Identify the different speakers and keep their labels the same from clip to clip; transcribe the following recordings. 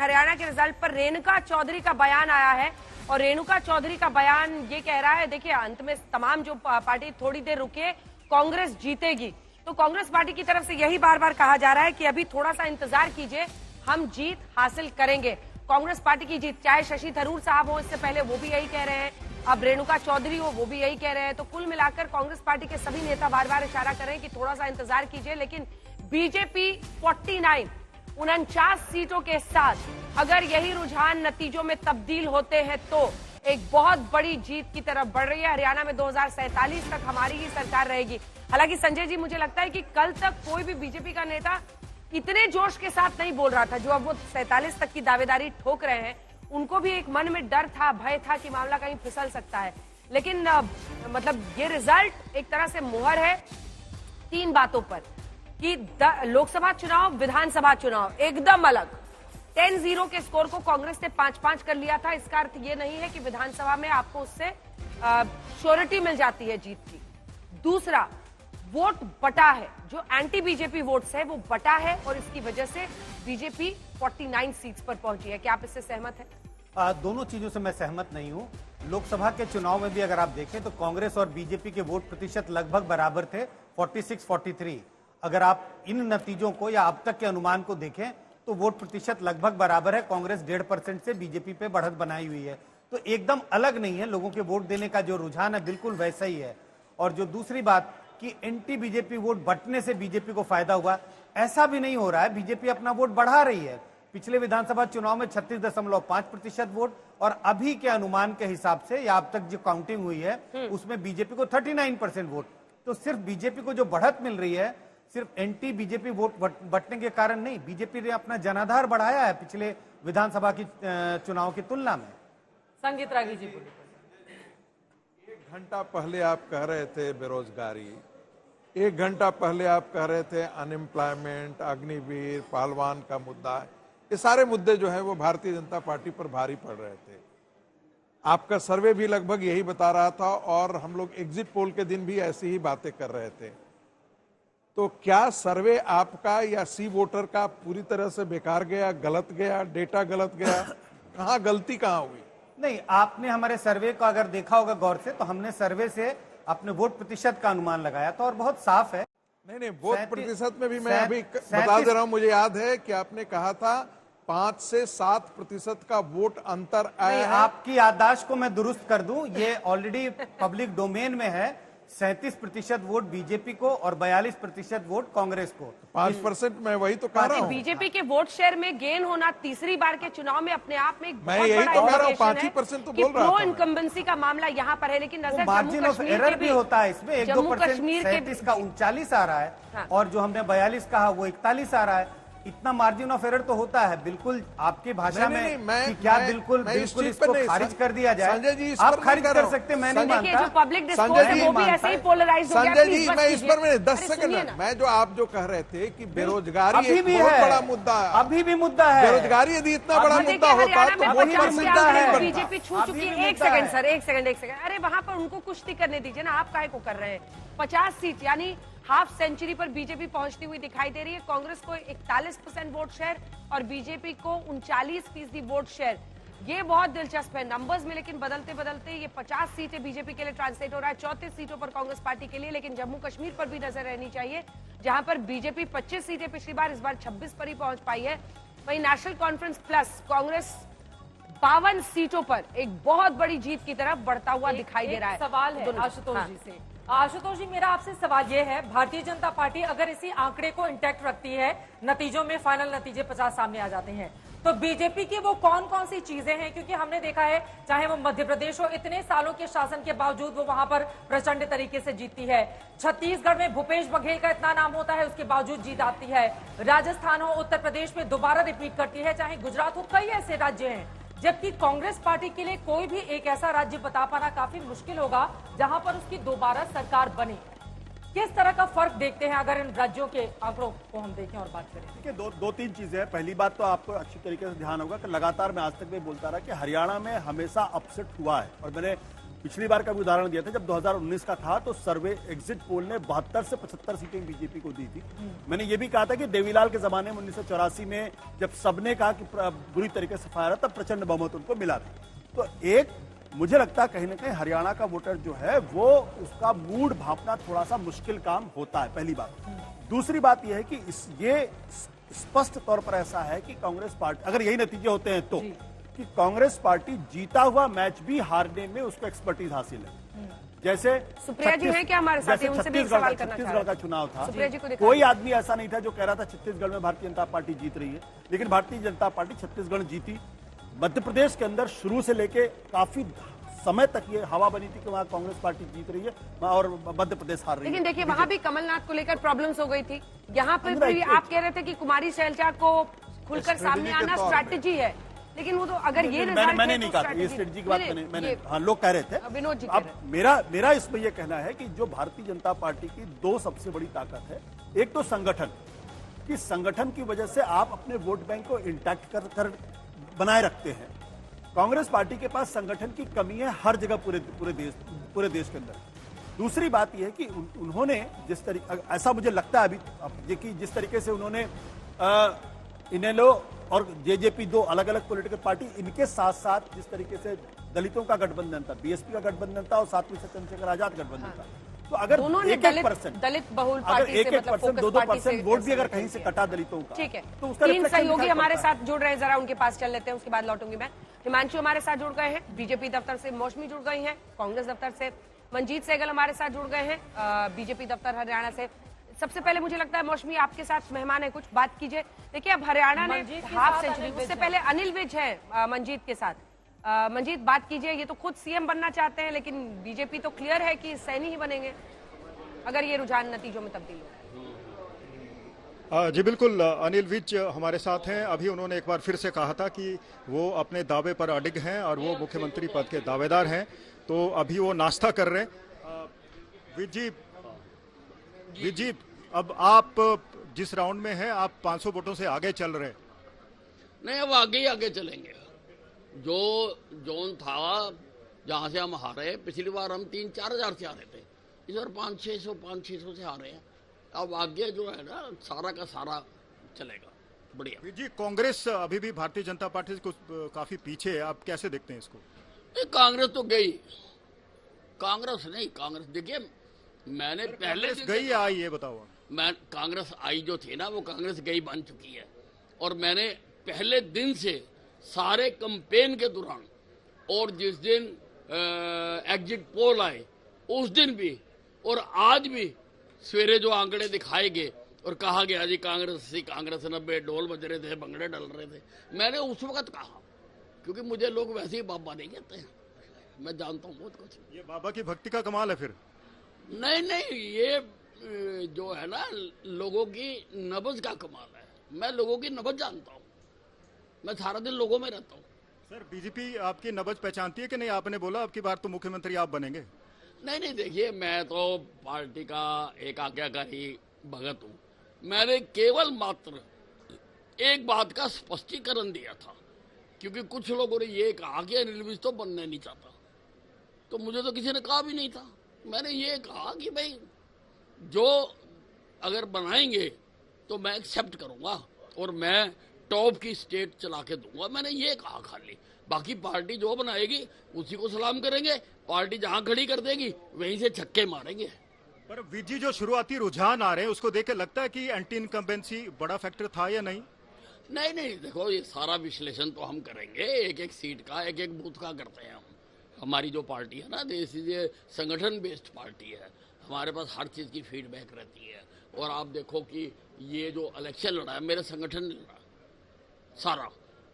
Speaker 1: हरियाणा के रिजल्ट पर रेणुका चौधरी का बयान आया है और रेणुका चौधरी का बयान ये कह रहा है, देखिए अंत में तमाम जो पार्टी थोड़ी देर रुके, कांग्रेस जीतेगी। तो कांग्रेस पार्टी की तरफ से यही बार बार कहा जा रहा है कि अभी थोड़ा सा इंतजार कीजिए, हम जीत हासिल करेंगे। कांग्रेस पार्टी की जीत, चाहे शशि थरूर साहब हो, इससे पहले वो भी यही कह रहे हैं, अब रेणुका चौधरी हो वो भी यही कह रहे हैं। तो कुल मिलाकर कांग्रेस पार्टी के सभी नेता बार बार इशारा कर रहे हैं कि थोड़ा सा इंतजार कीजिए। लेकिन बीजेपी 49 सीटों के साथ अगर यही रुझान नतीजों में तब्दील होते हैं तो एक बहुत बड़ी जीत की तरफ बढ़ रही है। हरियाणा में 2047 तक हमारी ही सरकार रहेगी। हालांकि संजय जी, मुझे लगता है कि कल तक कोई भी बीजेपी का नेता इतने जोश के साथ नहीं बोल रहा था जो अब वो 47 तक की दावेदारी ठोक रहे हैं। उनको भी एक मन में डर था, भय था कि मामला कहीं फिसल सकता है। लेकिन मतलब ये रिजल्ट एक तरह से मुहर है 3 बातों पर कि लोकसभा चुनाव, विधानसभा चुनाव एकदम अलग। 10-0 के स्कोर को कांग्रेस ने 5-5 कर लिया था। इसका अर्थ ये नहीं है कि विधानसभा में आपको उससे श्योरिटी मिल जाती है जीत की। दूसरा, वोट बटा है, जो एंटी बीजेपी वोट्स है वो बटा है और इसकी वजह से बीजेपी 49 सीट्स पर पहुंची है। क्या आप इससे सहमत हैं?
Speaker 2: दोनों चीजों से मैं सहमत नहीं हूं। लोकसभा के चुनाव में भी अगर आप देखें तो कांग्रेस और बीजेपी के वोट प्रतिशत लगभग बराबर थे, 46-43। अगर आप इन नतीजों को या अब तक के अनुमान को देखें तो वोट प्रतिशत लगभग बराबर है। कांग्रेस 1.5% से बीजेपी पे बढ़त बनाई हुई है, तो एकदम अलग नहीं है। लोगों के वोट देने का जो रुझान है बिल्कुल वैसा ही है। और जो दूसरी बात कि एंटी बीजेपी वोट बंटने से बीजेपी को फायदा हुआ, ऐसा भी नहीं हो रहा है। बीजेपी अपना वोट बढ़ा रही है। पिछले विधानसभा चुनाव में 36.5% वोट और अभी के अनुमान के हिसाब से या अब तक जो काउंटिंग हुई है उसमें बीजेपी को 39% वोट। तो सिर्फ बीजेपी को जो बढ़त मिल रही है सिर्फ एंटी बीजेपी वोट बंटने के कारण नहीं, बीजेपी ने अपना जनाधार बढ़ाया है पिछले विधानसभा की चुनाव की तुलना में।
Speaker 1: संगीत रागी जी बोलिए।
Speaker 3: 1 घंटा पहले आप कह रहे थे बेरोजगारी, 1 घंटा पहले आप कह रहे थे अनएम्प्लॉयमेंट, अग्निवीर, पहलवान का मुद्दा, ये सारे मुद्दे जो है वो भारतीय जनता पार्टी पर भारी पड़ रहे थे। आपका सर्वे भी लगभग यही बता रहा था और हम लोग एग्जिट पोल के दिन भी ऐसी ही बातें कर रहे थे। तो क्या सर्वे आपका या सी वोटर का पूरी तरह से बेकार गया, गलत गया, डेटा गलत गया? कहाँ गलती कहाँ हुई?
Speaker 2: नहीं, आपने हमारे सर्वे को अगर देखा होगा गौर से तो हमने सर्वे से अपने वोट प्रतिशत का अनुमान लगाया था और बहुत साफ है।
Speaker 3: नहीं, वोट प्रतिशत में भी मैं अभी बता दे रहा हूं, मुझे याद है कि आपने कहा था 5 से 7% का वोट अंतर आया है।
Speaker 2: आपकी याददाश्त को मैं दुरुस्त कर दूं, ये ऑलरेडी पब्लिक डोमेन में है। 37% वोट बीजेपी को और 42% वोट कांग्रेस को।
Speaker 3: 5% मैं वही तो कह रहा हूँ।
Speaker 1: बीजेपी के वोट शेयर में गेन होना तीसरी बार के चुनाव में अपने आप में एक
Speaker 3: मैं
Speaker 1: बहुत
Speaker 3: यही
Speaker 1: बड़ा
Speaker 3: तो कह रहा हूँ,
Speaker 1: 5%
Speaker 3: तो बोल रहा था।
Speaker 1: इनकम्बेंसी का मामला यहाँ पर है, लेकिन नजर
Speaker 2: मार्जिन ऑफ एरर भी होता है इसमें। 1-2% 37 का 39 आ रहा है।
Speaker 1: हाँ।
Speaker 2: और जो हमने 42 कहा वो 41 आ रहा है। इतना मार्जिन ऑफ एरर तो होता है। बिल्कुल आपकी भाषा में कि क्या बिल्कुल इसको खारिज कर दिया जाए?
Speaker 3: संजय जी,
Speaker 2: आप खारिज कर सकते, मैं नहीं मानता।
Speaker 1: जो पब्लिक डिस्कोर्स है वो भी ऐसे ही पोलराइज्ड हो गया।
Speaker 3: संजय जी, मैं इस पर 10 सेकंड, मैं जो आप जो कह रहे थे कि बेरोजगारी एक बहुत बड़ा मुद्दा है,
Speaker 2: अभी भी मुद्दा है।
Speaker 3: बेरोजगारी यदि इतना बड़ा मुद्दा होता तो वोट परसेंट है।
Speaker 1: बीजेपी छू चुकी है। एक सेकंड सर, एक सेकंड। अरे वहां पर उनको कुश्ती करने दीजिए ना, आप काहे को कर रहे हैं? 50 सीट यानी हाफ सेंचुरी पर बीजेपी पहुंचती हुई दिखाई दे रही है। कांग्रेस को 41% वोट शेयर और बीजेपी को 39% वोट शेयर। ये बहुत दिलचस्प है नंबर्स में, लेकिन बदलते बदलते ये 50 सीटें बीजेपी के लिए ट्रांसलेट हो रहा है, 34 सीटों पर कांग्रेस पार्टी के लिए। लेकिन जम्मू कश्मीर पर भी नजर रहनी चाहिए, जहां पर बीजेपी 25 सीटें पिछली बार, इस बार 26 पर ही पहुंच पाई है। वहीं नेशनल कॉन्फ्रेंस प्लस कांग्रेस 52 सीटों पर एक बहुत बड़ी जीत की तरफ बढ़ता हुआ दिखाई दे रहा है।
Speaker 4: सवाल है आशुतोष जी से। आशुतोष जी, मेरा आपसे सवाल यह है, भारतीय जनता पार्टी अगर इसी आंकड़े को इंटैक्ट रखती है, नतीजों में फाइनल नतीजे 50 सामने आ जाते हैं, तो बीजेपी की वो कौन कौन सी चीजें हैं? क्योंकि हमने देखा है चाहे वो मध्य प्रदेश हो, इतने सालों के शासन के बावजूद वो वहां पर प्रचंड तरीके से जीतती है। छत्तीसगढ़ में भूपेश बघेल का इतना नाम होता है, उसके बावजूद जीत आती है। राजस्थान हो, उत्तर प्रदेश में दोबारा रिपीट करती है, चाहे गुजरात हो, कई ऐसे राज्य हैं। जबकि कांग्रेस पार्टी के लिए कोई भी एक ऐसा राज्य बता पाना काफी मुश्किल होगा जहां पर उसकी दोबारा सरकार बने। किस तरह का फर्क देखते हैं अगर इन राज्यों के आंकड़ों को हम देखें और बात करें?
Speaker 5: देखिए, दो तीन चीजें हैं। पहली बात तो आपको अच्छी तरीके से ध्यान होगा कि लगातार मैं आज तक भी बोलता रहा कि हरियाणा में हमेशा अपसेट हुआ है और मैंने पिछली बार का भी उदाहरण दिया था, जब 2019 का था तो सर्वे एग्जिट पोल ने 72 से 75 सीटें बीजेपी को दी थी। मैंने ये भी कहा था कि देवीलाल के जमाने में 1984 में जब सबने कहा कि बुरी तरीके से फायर, तब प्रचंड बहुमत उनको मिला था। तो एक मुझे लगता है कहीं ना कहीं हरियाणा का वोटर जो है वो उसका मूड भांपना थोड़ा सा मुश्किल काम होता है, पहली बात। दूसरी बात यह है कि ये स्पष्ट तौर पर ऐसा है कि कांग्रेस पार्टी, अगर यही नतीजे होते हैं तो, कि कांग्रेस पार्टी जीता हुआ मैच भी हारने में उसको एक्सपर्टीज हासिल है। जैसे
Speaker 1: सुप्रिया जी हैं क्या हमारे साथ? उनसे भी एक सवाल करना चाह रहे
Speaker 5: छत्तीसगढ़ का चुनाव था,
Speaker 1: सुप्रिया जी को दिखाइए।
Speaker 5: कोई आदमी ऐसा नहीं था जो कह रहा था छत्तीसगढ़ में भारतीय जनता पार्टी जीत रही है, लेकिन भारतीय जनता पार्टी छत्तीसगढ़ जीती। मध्य प्रदेश के अंदर शुरू से लेके काफी समय तक ये हवा बनी थी कि वहां कांग्रेस पार्टी जीत रही है और मध्य प्रदेश हार रही है।
Speaker 1: लेकिन देखिए वहां भी कमलनाथ को लेकर प्रॉब्लम्स हो गई थी। यहाँ पर भी आप कह रहे थे कि कुमारी शैलजा को खुलकर सामने आना स्ट्रैटेजी है, लेकिन वो तो अगर ये
Speaker 5: मैंने नहीं कहा, ये स्ट्रेटजी की बात मैंने हाँ लोग कह रहे थे।
Speaker 1: विनोद जी
Speaker 5: अब मेरा इसमें यह कहना है कि जो भारतीय जनता पार्टी की दो सबसे बड़ी ताकत है, एक तो संगठन, कि संगठन की वजह से आप अपने वोट बैंक को इंटैक्ट कर बनाए रखते हैं। कांग्रेस पार्टी के पास संगठन की कमी है हर जगह पूरे देश के अंदर। दूसरी बात यह है कि उन्होंने जिस तरीके, ऐसा मुझे लगता है अभी कि जिस तरीके से उन्होंने इनेलो और जेजेपी, दो अलग अलग पॉलिटिकल पार्टी, इनके साथ साथ जिस तरीके से दलितों का गठबंधन था, बीएसपी का गठबंधन था और साथ में चंद्रशेखर आजाद गठबंधन था, तो अगर
Speaker 1: दलित बहुल पार्टी से, मतलब
Speaker 5: 1% वोट भी अगर कहीं से कटा दलितों का,
Speaker 1: ठीक है।
Speaker 5: तो उसका
Speaker 1: तीन सहयोगी हमारे साथ जुड़ रहे हैं, जरा उनके पास चल लेते हैं, उसके बाद लौटूंगी मैं। हिमांशु हमारे साथ जुड़ गए हैं, बीजेपी दफ्तर से मौसमी जुड़ गई हैं, कांग्रेस दफ्तर से मंजीत सहगल हमारे साथ जुड़ गए हैं, बीजेपी दफ्तर हरियाणा से। सबसे पहले मुझे लगता है मौसमी आपके साथ मेहमान है, कुछ बात कीजिए। देखिए अब हरियाणा ने हाफ सेंचुरी, उससे पहले अनिल विज है मंजीत के साथ। मंजीत बात कीजिए, ये तो खुद सीएम बनना चाहते हैं, लेकिन बीजेपी तो क्लियर है कि सैनी ही बनेंगे अगर ये रुझान नतीजों में तब्दील हो।
Speaker 6: जी बिल्कुल, अनिल विज हमारे साथ हैं। अभी उन्होंने एक बार फिर से कहा था कि वो अपने दावे पर अडिग हैं और वो मुख्यमंत्री पद के दावेदार हैं, तो अभी वो नाश्ता कर रहे हैं। विज जी, अब आप जिस राउंड में हैं, आप 500 वोटों से आगे चल रहे हैं।
Speaker 7: नहीं, अब आगे ही आगे चलेंगे। जो जोन था जहां से हम हारे, पिछली बार हम 3-4 हजार से हारे थे, इस बार 500-600 से हारे हैं। अब आगे जो है ना, सारा का सारा चलेगा बढ़िया।
Speaker 6: जी, कांग्रेस अभी भी भारतीय जनता पार्टी से कुछ काफी पीछे है, आप कैसे देखते हैं इसको?
Speaker 7: कांग्रेस तो गई, कांग्रेस नहीं, कांग्रेस देखिए, मैंने पहले
Speaker 6: गई या आई ये बताओ।
Speaker 7: मैं कांग्रेस आई जो थी ना, वो कांग्रेस गई बन चुकी है। और मैंने पहले दिन से सारे कैंपेन के दौरान और जिस दिन एग्जिट पोल आए उस दिन भी और आज भी सवेरे जो आंकड़े दिखाए गए और कहा गया जी कांग्रेस 90, ढोल बज रहे थे, भंगड़े डल रहे थे, मैंने उस वक्त कहा, क्योंकि मुझे लोग वैसे ही बाबा नहीं कहते हैं, मैं जानता हूँ बहुत कुछ।
Speaker 6: ये बाबा की भक्ति का कमाल है फिर?
Speaker 7: नहीं, ये जो है ना, लोगों की नब्ज का कमाल है। मैं लोगों की नब्ज जानता हूँ, मैं सारा दिन लोगों में रहता हूँ।
Speaker 6: सर, बीजेपी आपकी नब्ज पहचानती है कि नहीं? आपने बोला अब की बार तो मुख्यमंत्री आप बनेंगे।
Speaker 7: नहीं, देखिए, मैं तो पार्टी का एक आज्ञाकारी भगत हूँ। मैंने केवल मात्र एक बात का स्पष्टीकरण दिया था, क्योंकि कुछ लोगों ने ये कहा कि अनिल विज तो बनना नहीं चाहता, तो मुझे तो किसी ने कहा भी नहीं था। मैंने ये कहा कि भाई जो अगर बनाएंगे तो मैं एक्सेप्ट करूंगा और मैं टॉप की स्टेट चला के दूंगा, मैंने ये कहा खाली। बाकी पार्टी जो बनाएगी उसी को सलाम करेंगे, पार्टी जहां खड़ी कर देगी वहीं से छक्के मारेंगे।
Speaker 6: पर विजी, जो शुरुआती रुझान आ रहे हैं उसको देख के लगता है कि एंटी इनकम्बेंसी बड़ा फैक्टर था या नहीं?
Speaker 7: नहीं, देखो, ये सारा विश्लेषण तो हम करेंगे, एक एक सीट का, एक एक बूथ का करते हैं हम। हमारी जो पार्टी है ना, देश ये संगठन बेस्ड पार्टी है, हमारे पास हर चीज की फीडबैक रहती है। और आप देखो कि ये जो इलेक्शन लड़ा है, मेरे संगठन ने लड़ा सारा,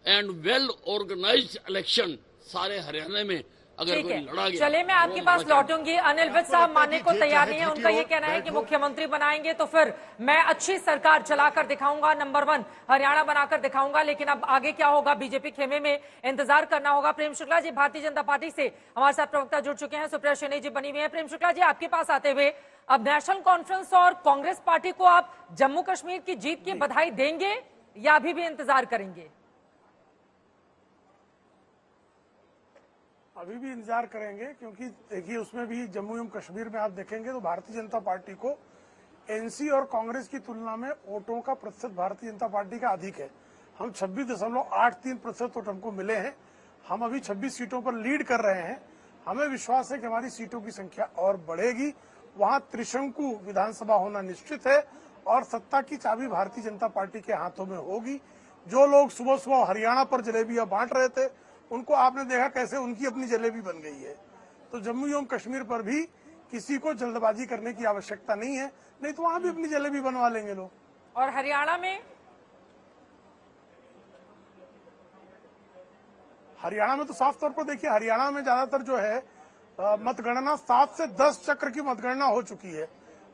Speaker 7: एंड वेल ऑर्गेनाइज्ड इलेक्शन सारे हरियाणा में अगर कोई लड़ा गया।
Speaker 4: चलिए, मैं आपके पास लौटूंगी। अनिल विज साहब मानने को तैयार नहीं है, उनका ये कहना है कि मुख्यमंत्री बनाएंगे तो फिर मैं अच्छी सरकार चलाकर दिखाऊंगा, नंबर 1 हरियाणा बनाकर दिखाऊंगा। लेकिन अब आगे क्या होगा, बीजेपी खेमे में इंतजार करना होगा। प्रेम शुक्ला जी भारतीय जनता पार्टी से हमारे साथ प्रवक्ता जुड़ चुके हैं, सुप्रिया सैनी जी बनी हुई है। प्रेम शुक्ला जी, आपके पास आते हुए, अब नेशनल कॉन्फ्रेंस और कांग्रेस पार्टी को आप जम्मू कश्मीर की जीत की बधाई देंगे या अभी भी इंतजार करेंगे?
Speaker 8: अभी भी इंतजार करेंगे, क्योंकि देखिए उसमें भी जम्मू एवं कश्मीर में आप देखेंगे तो भारतीय जनता पार्टी को एनसी और कांग्रेस की तुलना में वोटों का प्रतिशत भारतीय जनता पार्टी का अधिक है। हम 26.83% वोट हमको मिले हैं। हम अभी 26 सीटों पर लीड कर रहे हैं। हमें विश्वास है कि हमारी सीटों की संख्या और बढ़ेगी। वहां त्रिशंकु विधानसभा होना निश्चित है और सत्ता की चाबी भारतीय जनता पार्टी के हाथों में होगी। जो लोग सुबह सुबह हरियाणा पर जलेबियां बांट रहे थे, उनको आपने देखा कैसे उनकी अपनी जलेबी बन गई है। तो जम्मू एवं कश्मीर पर भी किसी को जल्दबाजी करने की आवश्यकता नहीं है, नहीं तो वहां भी अपनी जलेबी बनवा लेंगे लोग।
Speaker 4: और हरियाणा में तो साफ तौर पर देखिए, हरियाणा में ज्यादातर जो है मतगणना 7 से 10 चक्र की मतगणना हो चुकी है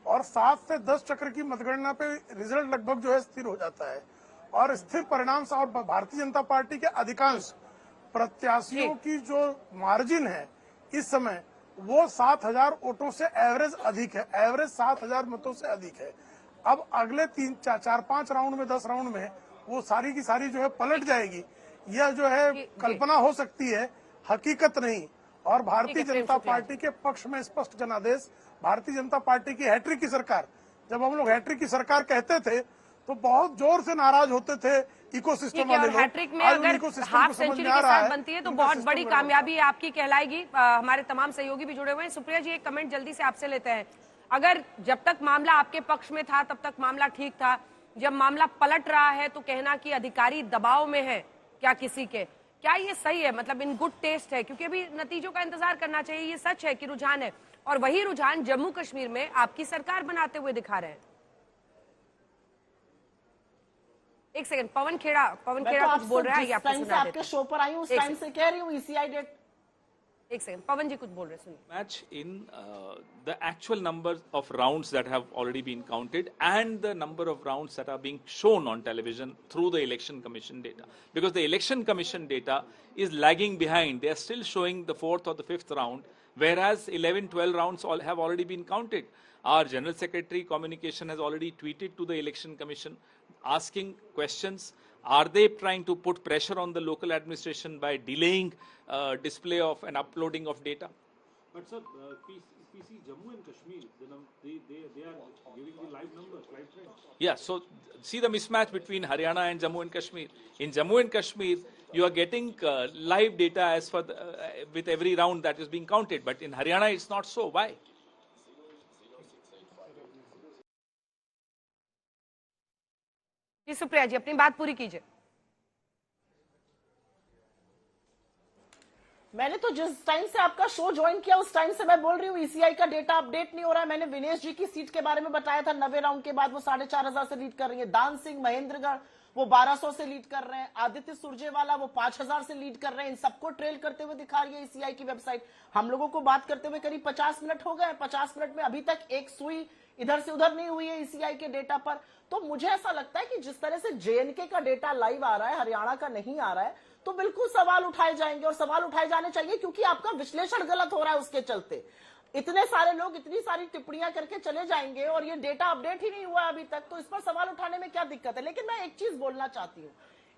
Speaker 4: और 7 से 10 चक्र की मतगणना पे रिजल्ट लगभग जो है स्थिर हो जाता है और स्थिर परिणाम से और भारतीय जनता पार्टी के अधिकांश प्रत्याशियों की जो मार्जिन है इस समय वो 7,000 वोटों से एवरेज अधिक है। एवरेज 7,000 मतों से अधिक है। अब अगले 3-4-5 राउंड में 10 राउंड में वो सारी की सारी जो है पलट जाएगी। यह जो है कल्पना हो सकती है, हकीकत नहीं। और भारतीय जनता पार्टी के पक्ष में स्पष्ट जनादेश, भारतीय जनता पार्टी की हैट्रिक की सरकार, जब हम लोग हैट्रिक की सरकार कहते थे तो बहुत जोर से नाराज होते थे इकोसिस्टम वाले लोग।
Speaker 1: हैट्रिक में अगर हाफ सेंचुरी के साथ बनती है तो बहुत बड़ी कामयाबी आपकी कहलाएगी। हमारे तमाम सहयोगी भी जुड़े हुए हैं। सुप्रिया जी, एक कमेंट जल्दी से आपसे लेते हैं। अगर जब तक मामला आपके पक्ष में था तब तक मामला ठीक था, जब मामला पलट रहा है तो कहना कि अधिकारी दबाव में है क्या किसी के, क्या ये सही है? मतलब इन गुड टेस्ट है? क्योंकि अभी नतीजों का इंतजार करना चाहिए। ये सच है कि रुझान है और वही रुझान जम्मू कश्मीर में आपकी सरकार बनाते हुए दिखा रहे हैं। एक सेकंड, पवन खेड़ा कुछ बोल रहा है, ये आपको सुना
Speaker 9: आपके शो पर आई हूँ, उस टाइम से कह रही हूँ ईसीआई डेट।
Speaker 1: एक सेकंड, पवन जी कुछ बोल रहे हैं, सुनिए।
Speaker 10: Match in the actual number of rounds that have already been counted and the number of rounds that are being shown on television through the Election Commission data. Because the Election Commission data is lagging behind. They are still showing the 4th or the 5th round, whereas 11-12 rounds have already been counted. Our General Secretary Communication has already tweeted to the Election Commission asking questions. Are they trying to put pressure on the local administration by delaying display of and uploading of data?
Speaker 11: But sir, PC Jammu and Kashmir, they are giving the live numbers, live trends.
Speaker 10: Yeah, so see the mismatch between Haryana and Jammu and Kashmir. In Jammu and Kashmir, you are getting live data as for with every round that is being counted, but in Haryana it's not so. Why?
Speaker 1: Supriya जी, अपनी बात पूरी कीजिए।
Speaker 9: मैंने तो जिस time से आपका show join किया उस टाइम से मैं बोल रही हूँ ईसीआई का डेटा अपडेट नहीं हो रहा है। मैंने विनेश जी की सीट के बारे में बताया था, 90 राउंड के बाद वो 4,500 से लीड कर रही है। दान सिंह महेंद्रगढ़ वो 1200 से लीड कर रहे हैं। आदित्य सुरजेवाला वो 5,000 से लीड कर रहे हैं। इन सबको ट्रेल करते हुए दिखा रही है ईसीआई की वेबसाइट। हम लोगों को बात करते हुए करीब 50 मिनट हो गए। 50 मिनट में अभी तक एक सुई इधर से उधर नहीं हुई है ईसीआई के डेटा पर। तो मुझे ऐसा लगता है कि जिस तरह से जेएनके का डेटा लाइव आ रहा है, हरियाणा का नहीं आ रहा है, तो बिल्कुल सवाल उठाए जाएंगे और सवाल उठाए जाने चाहिए, क्योंकि आपका विश्लेषण गलत हो रहा है। उसके चलते इतने सारे लोग इतनी सारी टिप्पणियां करके चले जाएंगे और ये डेटा अपडेट ही नहीं हुआ अभी तक, तो इस पर सवाल उठाने में क्या दिक्कत है। लेकिन मैं एक चीज बोलना चाहती हूँ,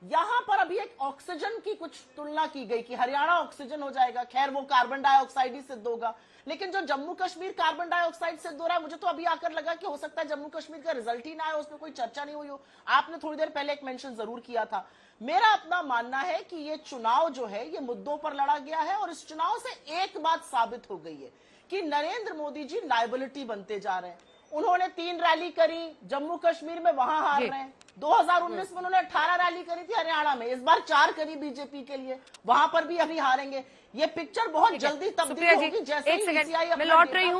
Speaker 9: यहां पर अभी एक ऑक्सीजन की कुछ तुलना की गई कि हरियाणा ऑक्सीजन हो जाएगा। खैर वो कार्बन डाइऑक्साइड ही सिद्ध होगा, लेकिन जो जम्मू कश्मीर कार्बन डाइऑक्साइड सिद्ध हो रहा है, मुझे तो अभी आकर लगा कि हो सकता है जम्मू कश्मीर का रिजल्ट ही ना आए, उसमें कोई चर्चा नहीं हुई हो। आपने थोड़ी देर पहले एक मेंशन जरूर किया था। मेरा अपना मानना है कि ये चुनाव जो है ये मुद्दों पर लड़ा गया है और इस चुनाव से एक बात साबित हो गई है कि नरेंद्र मोदी जी लायबिलिटी बनते जा रहे हैं। उन्होंने 3 रैली करी जम्मू कश्मीर में, वहां हार रहे हैं। 2019 में उन्होंने 18 रैली करी थी हरियाणा में, इस बार 4 करी बीजेपी के लिए, वहां पर भी अभी हारेंगे। ये पिक्चर बहुत जल्दी तब्दील होगी जैसे ही
Speaker 1: मैं लौट रही हूँ।